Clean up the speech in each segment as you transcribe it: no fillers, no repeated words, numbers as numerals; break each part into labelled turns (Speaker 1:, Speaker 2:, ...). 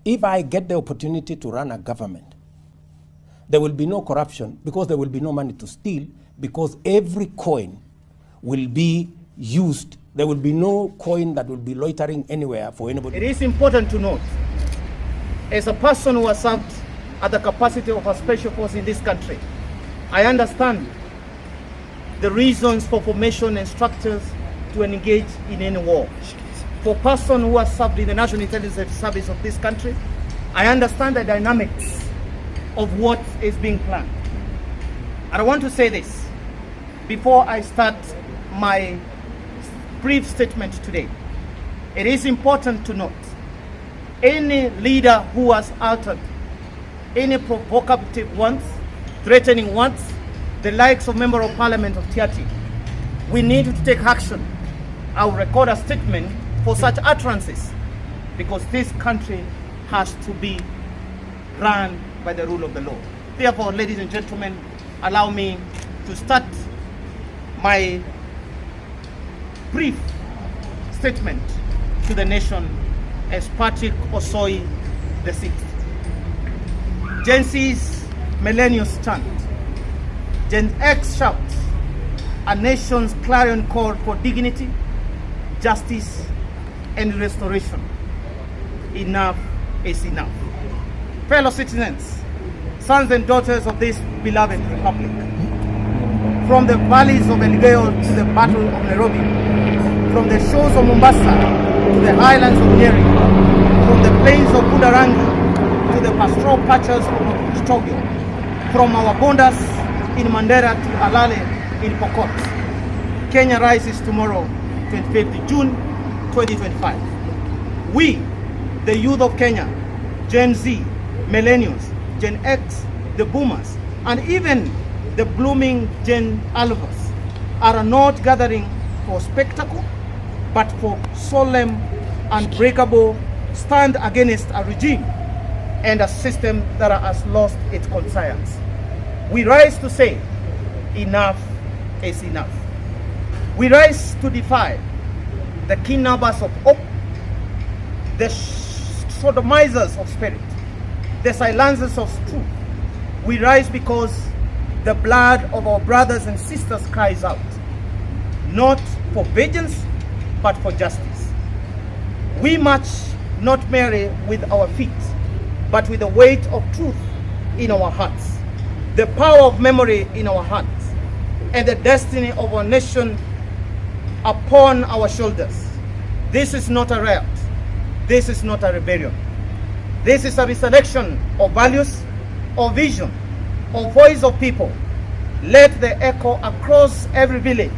Speaker 1: if I get the opportunity to run a government, there will be no corruption because there will be no money to steal, because every coin will be used. There will be no coin that will be loitering anywhere for anybody.
Speaker 2: It is important to note, as a person who has served at the capacity of a special force in this country, I understand the reasons for formation and structures to engage in any war. For a person who has served in the National Intelligence Service of this country, I understand the dynamics of what is being planned. And I want to say this before I start my brief statement today. It is important to note, any leader who has uttered any provocative ones, threatening ones, the likes of Member of Parliament of Tiati, we need to take action. I will record a statement for such utterances, because this country has to be run by the rule of the law. Therefore, ladies and gentlemen, allow me to start my brief statement to the nation as Patrick Osoi VI. Gen Z's millennials chant, Gen X shouts, a nation's clarion call for dignity, justice, and restoration. Enough is enough. Fellow citizens, sons and daughters of this beloved republic, from the valleys of Elgeyo to the Battle of Nairobi, from the shores of Mombasa to the highlands of Nyeri, from the plains of Budarangi to the pastoral patches of Kitogo, from our borders in Mandera to Alale in Pokot, Kenya rises tomorrow, 25th June 2025. We, the youth of Kenya, Gen Z, millennials, Gen X, the boomers, and even the blooming Gen Alphas are not gathering for spectacle, but for solemn, unbreakable stand against a regime and a system that has lost its conscience. We rise to say, enough is enough. We rise to defy the kidnappers of hope, the sodomizers of spirit, the silencers of truth. We rise because the blood of our brothers and sisters cries out, not for vengeance, but for justice. We march not merely with our feet, but with the weight of truth in our hearts, the power of memory in our hearts, and the destiny of our nation upon our shoulders. This is not a riot. This is not a rebellion. This is a resurrection of values, of vision, of voice of people. Let the echo across every village,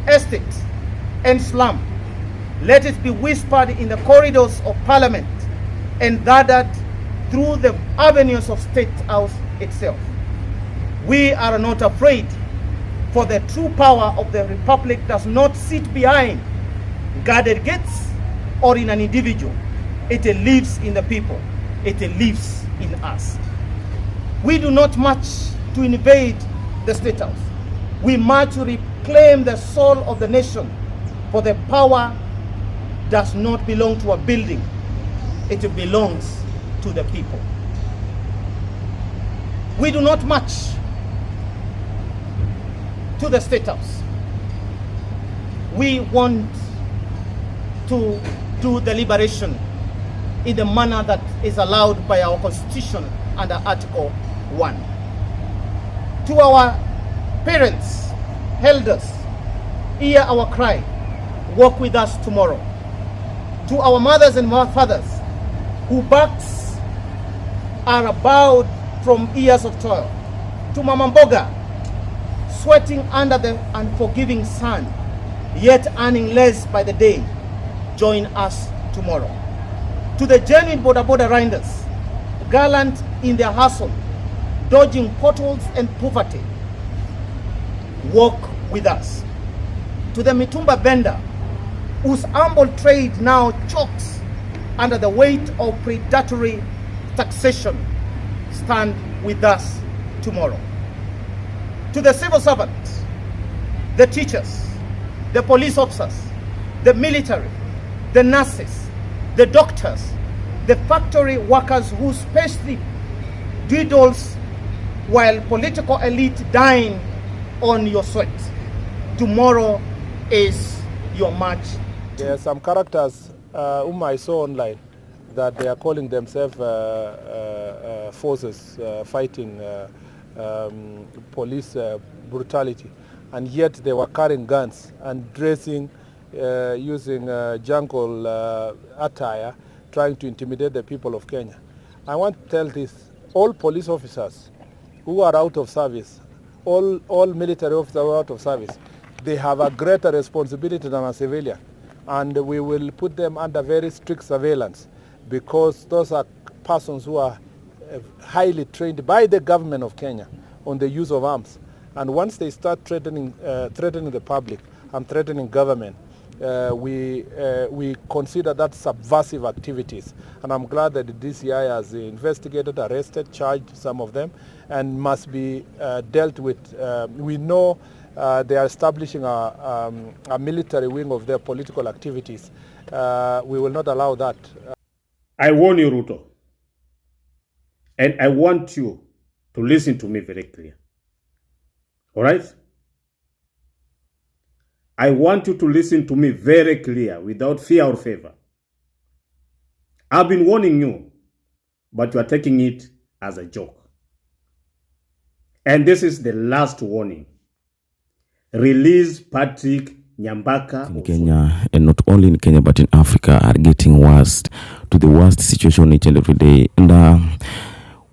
Speaker 2: estate, and slum. Let it be whispered in the corridors of Parliament and gathered through the avenues of State House itself. We are not afraid, for the true power of the Republic does not sit behind guarded gates or in an individual. It lives in the people. It lives in us. We do not march to invade the State House. We march to reclaim the soul of the nation, for the power does not belong to a building. It belongs to the people. We do not march to the State House. We want to do the liberation in the manner that is allowed by our Constitution under Article 1. To our parents, elders, hear our cry, walk with us tomorrow. To our mothers and fathers, whose backs are bowed from years of toil. To Mama Mboga, sweating under the unforgiving sun, yet earning less by the day, join us tomorrow. To the genuine boda riders, gallant in their hustle, dodging potholes and poverty, walk with us. To the mitumba vendor, whose humble trade now chokes under the weight of predatory taxation, stand with us tomorrow. To the civil servants, the teachers, the police officers, the military, the nurses, the doctors, the factory workers whose payslip dwindles while political elite dine on your sweat. Tomorrow is your march.
Speaker 3: There are some characters whom I saw online that they are calling themselves forces fighting police brutality, and yet they were carrying guns and dressing using jungle attire, trying to intimidate the people of Kenya. I want to tell this, all police officers who are out of service, all military officers who are out of service, they have a greater responsibility than a civilian, and we will put them under very strict surveillance, because those are persons who are highly trained by the government of Kenya on the use of arms. And once they start threatening the public and threatening government, we consider that subversive activities. And I'm glad that the DCI has investigated, arrested, charged some of them, and must be dealt with. We know they are establishing a military wing of their political activities. We will not allow that.
Speaker 4: I warn you, Ruto, and I want you to listen to me very clear. All right? I want you to listen to me very clear, without fear or favor. I've been warning you, but you are taking it as a joke. And this is the last warning. Release Patrick Nyambaka.
Speaker 5: In Kenya, and not only in Kenya but in Africa, are getting worse, to the worst situation each and every day. And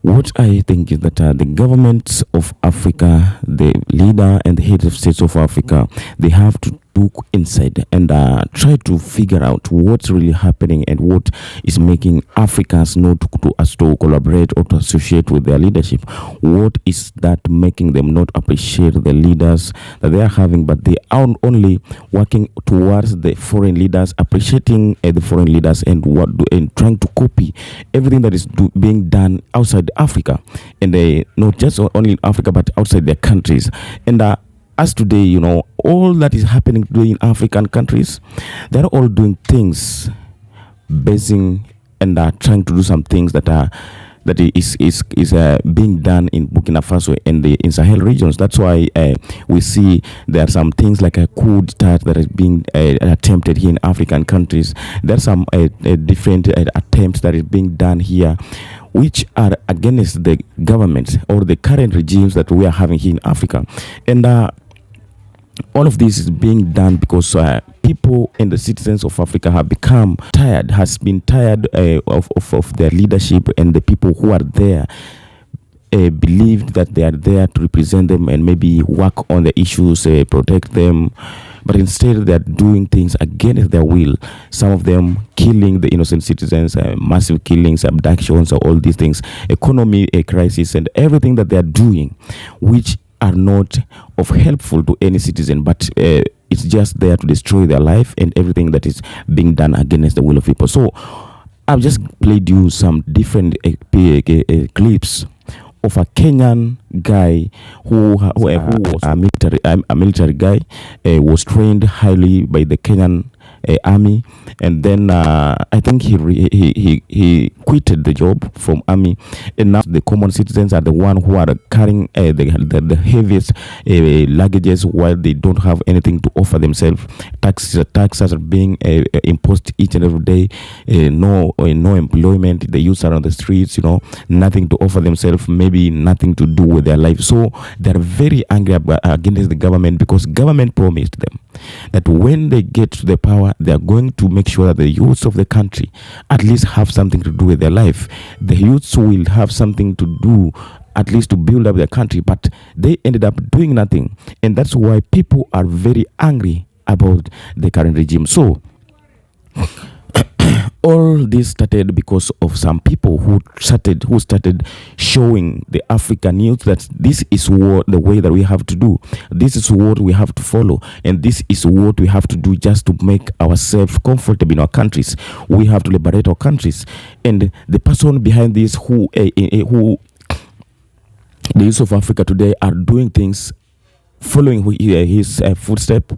Speaker 5: what I think is that the governments of Africa, the leader and the head of states of Africa, they have to look inside and try to figure out what's really happening and what is making Africans not to collaborate or to associate with their leadership. What is that making them not appreciate the leaders that they are having, but they are only working towards the foreign leaders, appreciating the foreign leaders and trying to copy everything that is being done outside Africa, and not just only in Africa but outside their countries. And as today, all that is happening today in African countries, they're all doing things basing and trying to do some things that is being done in Burkina Faso and in Sahel regions. That's why we see there are some things like a coup d'etat that is being attempted here in African countries. There are some different attempts that is being done here, which are against the government or the current regimes that we are having here in Africa. And all of this is being done because people and the citizens of Africa have become tired, of their leadership, and the people who are there believed that they are there to represent them and maybe work on the issues, protect them. But instead they are doing things against their will. Some of them killing the innocent citizens, massive killings, abductions, all these things, economy crisis, and everything that they are doing, which are not of helpful to any citizen, but it's just there to destroy their life and everything that is being done against the will of people. So I've just played you some different clips of a Kenyan guy who was a military guy, was trained highly by the Kenyan army, and then I think he quitted the job from army, and now the common citizens are the one who are carrying the heaviest luggages, while they don't have anything to offer themselves. Taxes are being imposed each and every day. No employment. The youths are on the streets. Nothing to offer themselves. Maybe nothing to do with their life. So they're very angry against the government, because government promised them that when they get to the power, they are going to make sure that the youths of the country at least have something to do with their life. The youths will have something to do, at least to build up their country, but they ended up doing nothing. And that's why people are very angry about the current regime. So all this started because of some people who started showing the African youth that this is the way that we have to do. This is what we have to follow, and this is what we have to do just to make ourselves comfortable in our countries. We have to liberate our countries. And the person behind this, who the youth of Africa today are doing things following his footstep,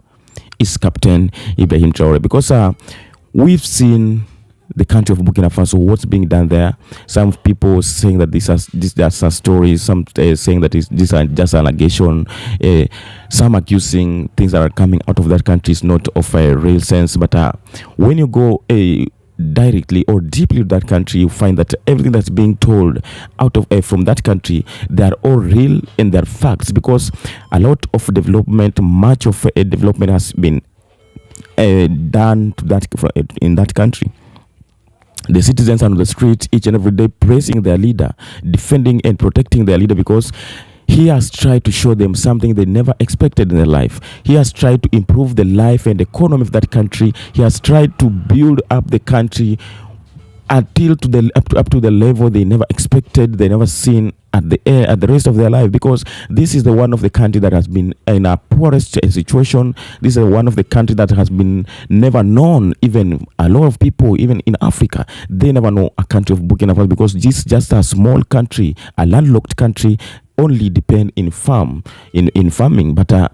Speaker 5: is Capt.Ibrahim Traore, because we've seen the country of Burkina Faso, what's being done there. Some people saying that these are stories, some saying that these are just allegation, some accusing things that are coming out of that country is not of a real sense. But when you go directly or deeply to that country, you find that everything that's being told out of from that country, they are all real and they're facts, because a lot of development, much of development has been done to that in that country. The citizens are on the street each and every day praising their leader, defending and protecting their leader, because he has tried to show them something they never expected in their life. He has tried to improve the life and economy of that country. He has tried to build up the country until up to the level they never expected, they never seen at the rest of their life, because this is the one of the country that has been in a poorest situation. This is one of the country that has been never known. Even a lot of people, even in Africa, they never know a country of Burkina Faso, because this is just a small country, a landlocked country, only depend in farming. But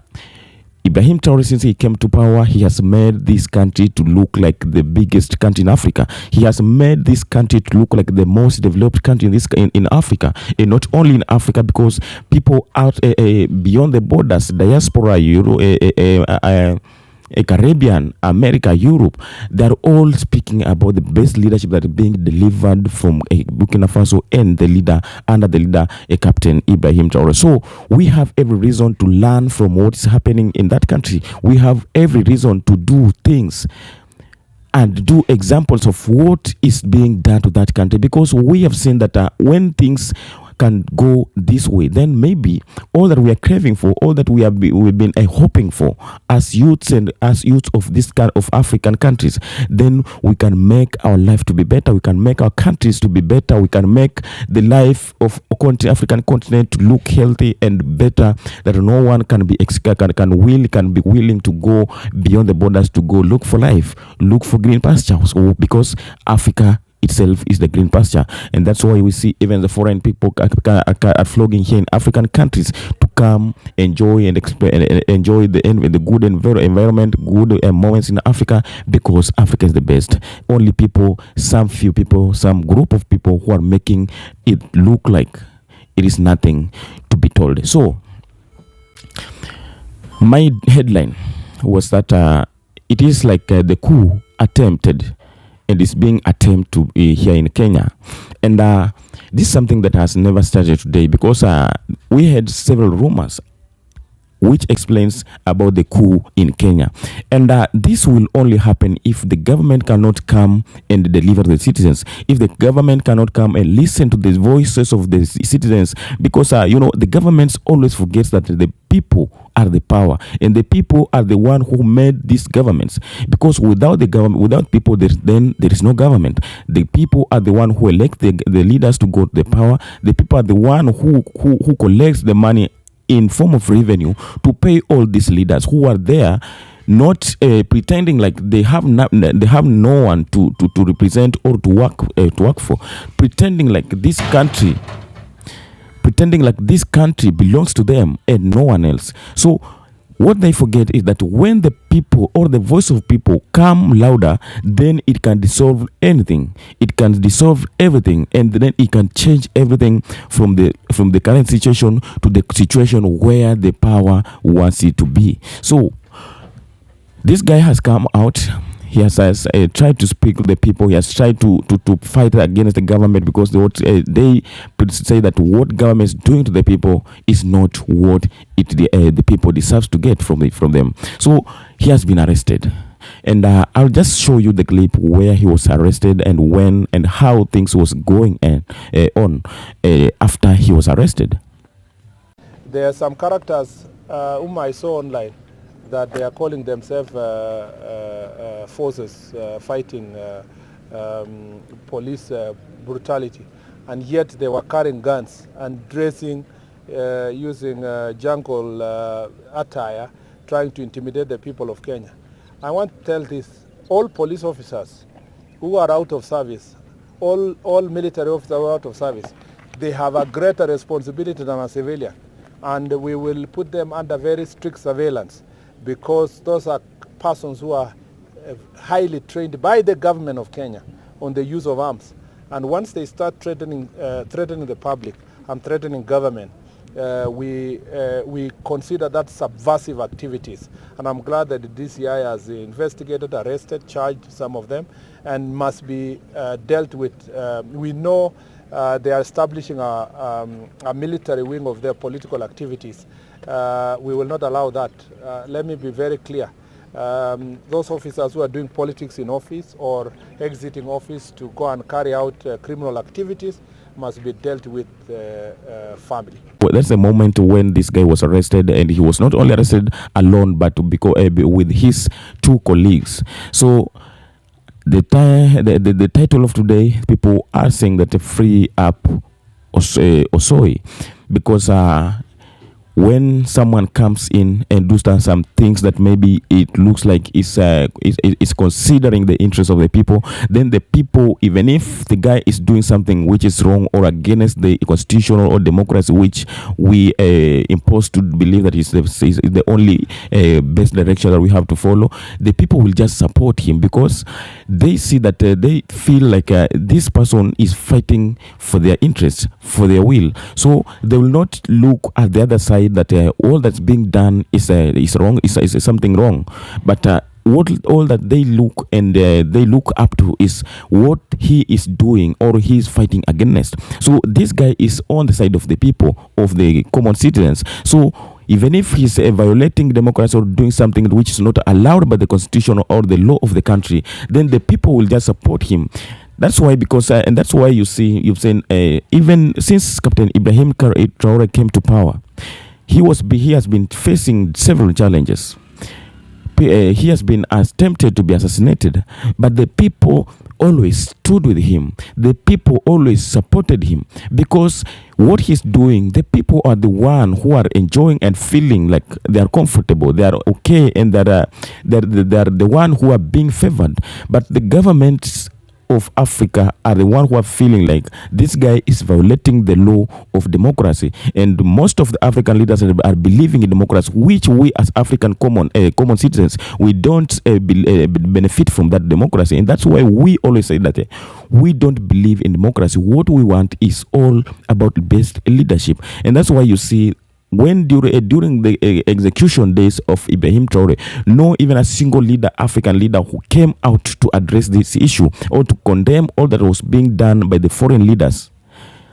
Speaker 5: Ibrahim Traore, since he came to power, he has made this country to look like the biggest country in Africa. He has made this country to look like the most developed country in Africa, and not only in Africa, because people out beyond the borders, diaspora, Caribbean, America, Europe, they're all speaking about the best leadership that is being delivered from Burkina Faso and under the leader, Capt.Ibrahim Traore. So we have every reason to learn from what is happening in that country. We have every reason to do things and do examples of what is being done to that country, because we have seen that when things can go this way, then maybe all that we are craving for, all that we've been hoping for as youths of this kind of African countries, then we can make our life to be better. We can make our countries to be better. We can make the life of African continent to look healthy and better, that no one can be willing to go beyond the borders to go look for life, look for green pastures, because Africa itself is the green pasture. And that's why we see even the foreign people are flogging here in African countries to come enjoy and enjoy the good environment, good moments in Africa, because Africa is the best. Only people, some few people, some group of people who are making it look like it is nothing to be told. So my headline was that it is like the coup attempted, and is being attempted here in Kenya. And this is something that has never started today, because we had several rumors which explains about the coup in Kenya. And this will only happen if the government cannot come and deliver the citizens, if the government cannot come and listen to the voices of the citizens, because the government always forgets that the people are the power, and the people are the one who made these governments, because without the government, without people, there is no government. The people are the one who elect the leaders to go to the power. The people are the one who collects the money in form of revenue to pay all these leaders who are there, not pretending like they have no one to represent or to work for, pretending like this country belongs to them and no one else. So what they forget is that when the people or the voice of people come louder, then it can dissolve anything. It can dissolve everything, and then it can change everything from the current situation to the situation where the power wants it to be. So this guy has come out. He has tried to speak to the people. He has tried to fight against the government, because they say that what government is doing to the people is not what the people deserves to get from them. So he has been arrested. And I'll just show you the clip where he was arrested and when and how things was going on after he was arrested.
Speaker 3: There are some characters whom I saw online that they are calling themselves forces fighting police brutality, and yet they were carrying guns and dressing using jungle attire, trying to intimidate the people of Kenya. I want to tell this: all police officers who are out of service, all military officers who are out of service, they have a greater responsibility than a civilian, and we will put them under very strict surveillance, because those are persons who are highly trained by the government of Kenya, on the use of arms. And once they start threatening the public and threatening government, we consider that subversive activities. And I'm glad that the DCI has investigated, arrested, charged some of them, and must be dealt with. We know they are establishing a military wing of their political activities. We will not allow that. Let me be very clear. Those officers who are doing politics in office or exiting office to go and carry out criminal activities must be dealt with family.
Speaker 5: Well, that's the moment when this guy was arrested, and he was not only arrested alone, but because, with his two colleagues. So the title of today, people are saying that free up Osoi, because when someone comes in and does some things that maybe it looks like is considering the interests of the people, then the people, even if the guy is doing something which is wrong or against the constitution or democracy, which we impose to believe that is the only best direction that we have to follow, the people will just support him because they see that they feel like this person is fighting for their interests, for their will. So they will not look at the other side that all that's being done is wrong, is something wrong, but all that they look and they look up to is what he is doing or he is fighting against. So this guy is on the side of the people, of the common citizens. So even if he's violating democracy or doing something which is not allowed by the constitution or the law of the country, then the people will just support him. That's why, and that's why you've seen even since Capt.Ibrahim Traore came to power, he has been facing several challenges. He has been attempted to be assassinated, but the people always stood with him. The people always supported him because what he's doing, the people are the one who are enjoying and feeling like they are comfortable, they are okay, and they're the one who are being favored. But the governments of Africa are the one who are feeling like this guy is violating the law of democracy, and most of the African leaders are believing in democracy, which we as African common citizens, we don't benefit from that democracy. And that's why we always say that we don't believe in democracy. What we want is all about best leadership. And that's why you see when during the execution days of Ibrahim Traore, no even a single African leader who came out to address this issue or to condemn all that was being done by the foreign leaders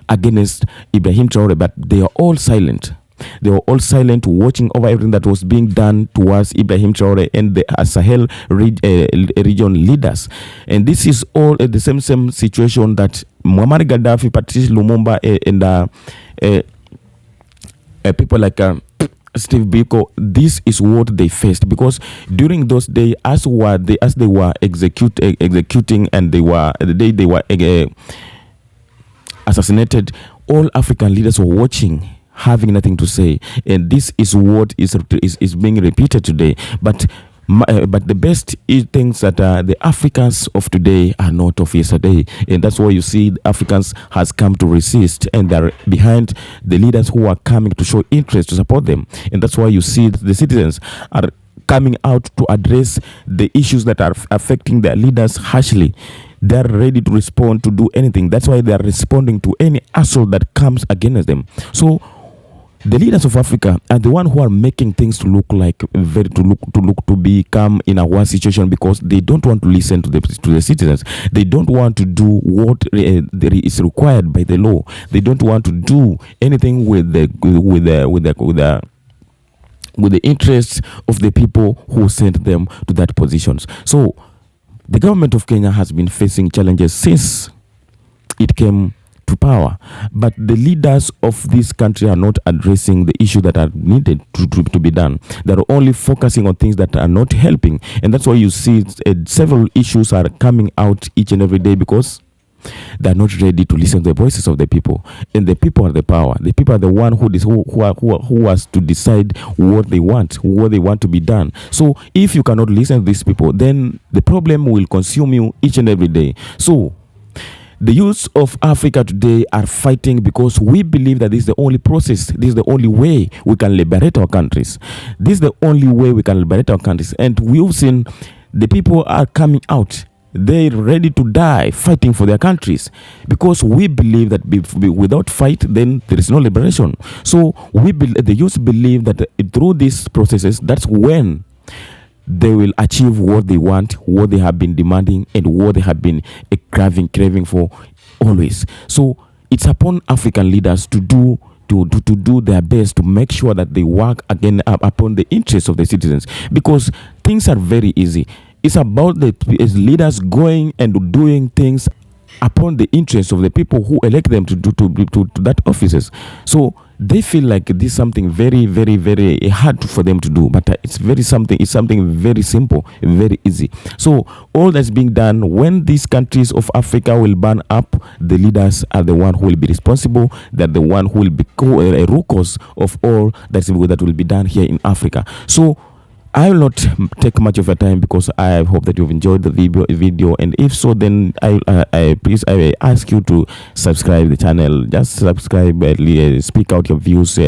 Speaker 5: against Ibrahim Traore, but they are all silent. They were all silent, watching over everything that was being done towards Ibrahim Traore and the Sahel region leaders. And this is all the same situation that Muammar Gaddafi, Patrice Lumumba, and people like Steve Biko, this is what they faced, because during those days, as they were executing and they were assassinated, all African leaders were watching, having nothing to say. And this is what is being repeated today. But the best things that the Africans of today are not of yesterday, and that's why you see the Africans has come to resist, and they're behind the leaders who are coming to show interest to support them. And that's why you see the citizens are coming out to address the issues that are affecting their leaders harshly. They're ready to respond, to do anything. That's why they are responding to any assault that comes against them. So the leaders of Africa are the one who are making things to look like to become in a worse situation, because they don't want to listen to the citizens. They don't want to do what is required by the law. They don't want to do anything with the interests of the people who sent them to that positions. So the government of Kenya has been facing challenges since it came to power, but the leaders of this country are not addressing the issues that are needed to be done. They're only focusing on things that are not helping, and that's why you see several issues are coming out each and every day, because they're not ready to listen to the voices of the people. And the people are the power. The people are the one who has to decide what they want to be done. So if you cannot listen to these people, then the problem will consume you each and every day. So the youths of Africa today are fighting because we believe that this is the only process, this is the only way we can liberate our countries. This is the only way we can liberate our countries. And we've seen the people are coming out they're ready to die fighting for their countries, because we believe that without fight, then there is no liberation. So the youth believe that through these processes, that's when they will achieve what they want, what they have been demanding, and what they have been craving for always. So it's upon African leaders to do their best to make sure that they work again upon the interests of the citizens, because things are very easy. It's about the leaders going and doing things upon the interests of the people who elect them to that offices. So they feel like this is something very, very, very hard for them to do, but it's something very simple, very easy. So all that's being done, when these countries of Africa will burn up, the leaders are the one who will be responsible. They're the one who will be a root cause of all that will be done here in Africa. So I will not take much of your time, because I hope that you've enjoyed the video, and if so, then I will ask you to subscribe the channel. Just subscribe, speak out your views.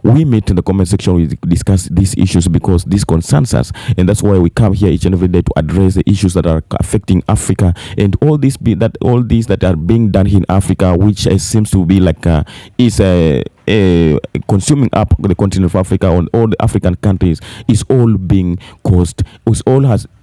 Speaker 5: We meet in the comment section, we discuss these issues because this concerns us, and that's why we come here each and every day to address the issues that are affecting Africa, and all these that are being done here in Africa, which seems to be like consuming up the continent of Africa on all the African countries, is all being caused.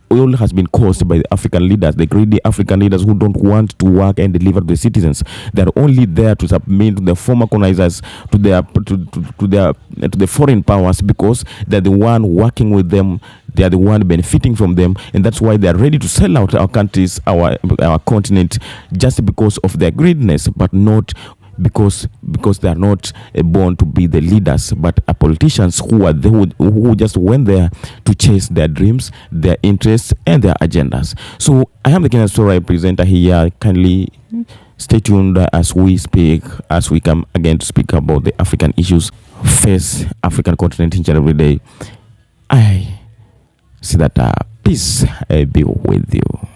Speaker 5: All has been caused by the African leaders, the greedy African leaders who don't want to work and deliver to the citizens. They're only there to submit to the former colonizers, to the foreign powers, because they're the one working with them, they are the one benefiting from them, and that's why they are ready to sell out our countries, our continent, just because of their greediness, but not because they are not born to be the leaders, but are politicians who just went there to chase their dreams, their interests, and their agendas. So I am the Kenyan Story presenter here. Kindly stay tuned as we come again to speak about the African issues face African continent each and every day. I see that peace be with you.